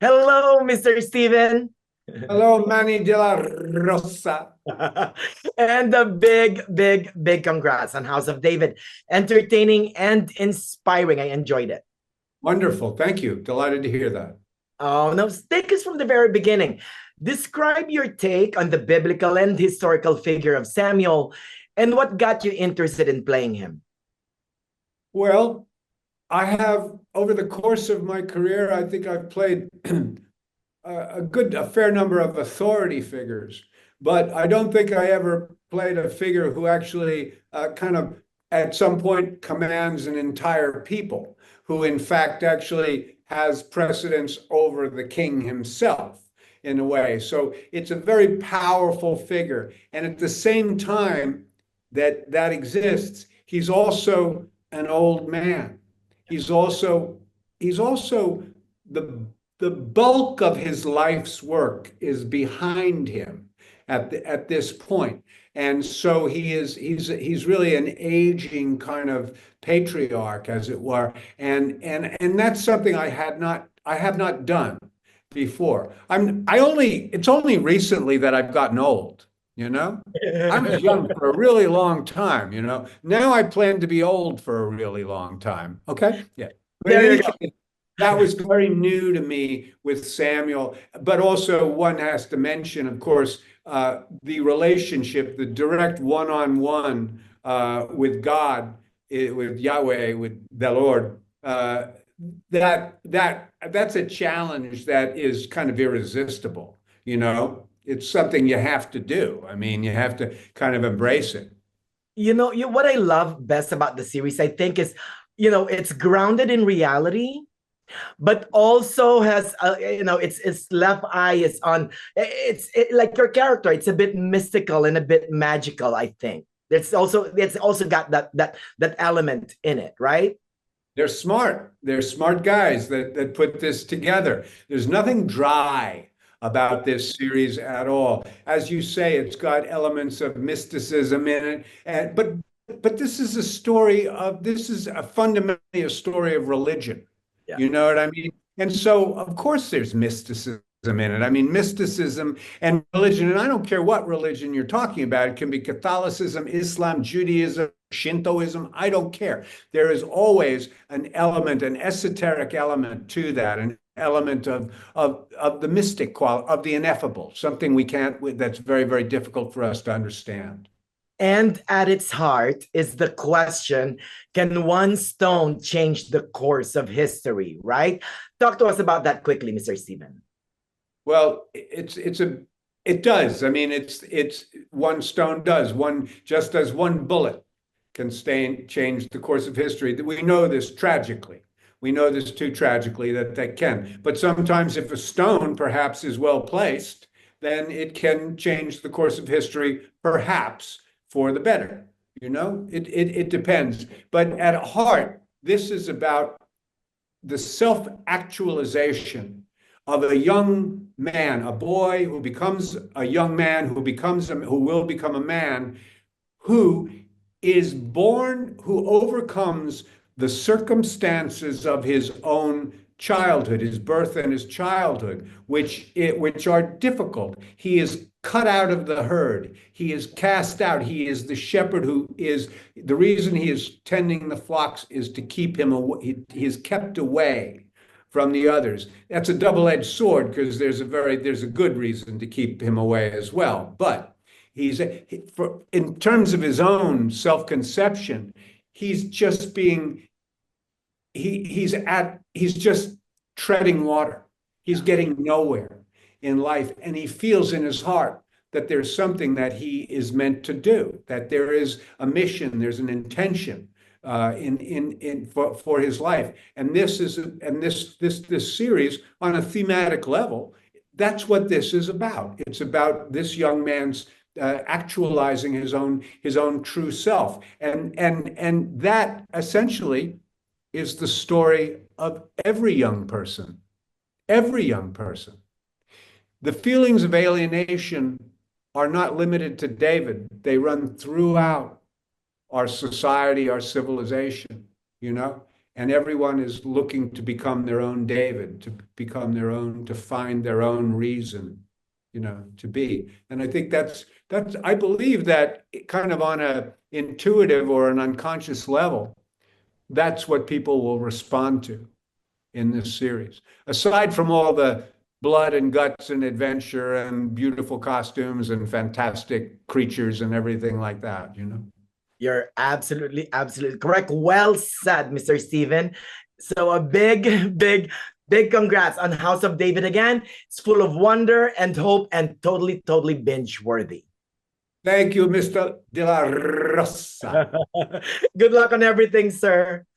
Hello, Mr. Steven. Hello, Manny de la Rosa. And a big congrats on House of David. Entertaining and inspiring. I enjoyed it. Wonderful. Thank you. Delighted to hear that. Oh, no, take us from the very beginning. Describe your take on the biblical and historical figure of Samuel and what got you interested in playing him. Well, I have, over the course of my career, I think I've played a fair number of authority figures, but I don't think I ever played a figure who actually kind of at some point commands an entire people, who in fact actually has precedence over the king himself in a way. So it's a very powerful figure. And at the same time that that exists, he's also an old man. He's also he's also the the bulk of his life's work is behind him at this point. And so he's really an aging kind of patriarch, as it were. And that's something I have not done before. It's only recently that I've gotten old, you know? I was young for a really long time, you know. Now I plan to be old for a really long time. Okay? Yeah. But in There you any go. case, that was very new to me with Samuel. But also, one has to mention, of course, the relationship, the direct one-on-one with God, with Yahweh, with the Lord. That's a challenge that is kind of irresistible. You know, it's something you have to do. I mean, you have to kind of embrace it. What I love best about the series, I think, is it's grounded in reality but also has its left eye is on like your character. It's a bit mystical and a bit magical. I think it's also got that element in it, right? They're smart. They're smart guys that put this together. There's nothing dry about this series at all. As you say, it's got elements of mysticism in it, but this is fundamentally a story of religion. Yeah. You know what I mean? And so, of course, there's mysticism in it. I mean, mysticism and religion, and I don't care what religion you're talking about. It can be Catholicism, Islam, Judaism, Shintoism. I don't care. There is always an element, an esoteric element to that, an element of the mystic quality, of the ineffable, something we can't, that's very, very difficult for us to understand. And at its heart is the question, can one stone change the course of history, right? Talk to us about that quickly, Mr. Steven. Well, it does. I mean, it's one stone does one just as one bullet can change the course of history. We know this tragically. We know this too tragically that they can. But sometimes, if a stone perhaps is well placed, then it can change the course of history, perhaps for the better. You know, it depends. But at heart, this is about the self-actualization of a young man, a boy who becomes a young man, who will become a man, who is born, who overcomes the circumstances of his own childhood, his birth and his childhood, which are difficult. He is cut out of the herd. He is cast out. He is the shepherd who is the reason he is tending the flocks is to keep him away. He is kept away from the others. That's a double-edged sword because there's a good reason to keep him away as well. But in terms of his own self-conception, he's just being he's just treading water. He's getting nowhere in life, and he feels in his heart that there's something that he is meant to do, that there is a mission, there's an intention in for his life. And this series on a thematic level, that's what this is about. It's about this young man's actualizing his own true self, and that essentially is the story of every young person. Every young person. The feelings of alienation are not limited to David. They run throughout our society, our civilization, you know? and everyone is looking to become their own David, to become their own, to find their own reason, to be. And I think that's I believe that kind of on a intuitive or an unconscious level, that's what people will respond to in this series. Aside from all the blood and guts and adventure and beautiful costumes and fantastic creatures and everything like that. You're absolutely correct. Well said, Mr. Steven. So a big, big congrats on House of David again. It's full of wonder and hope and totally binge worthy. Thank you, Mr. De La Rosa. Good luck on everything, sir.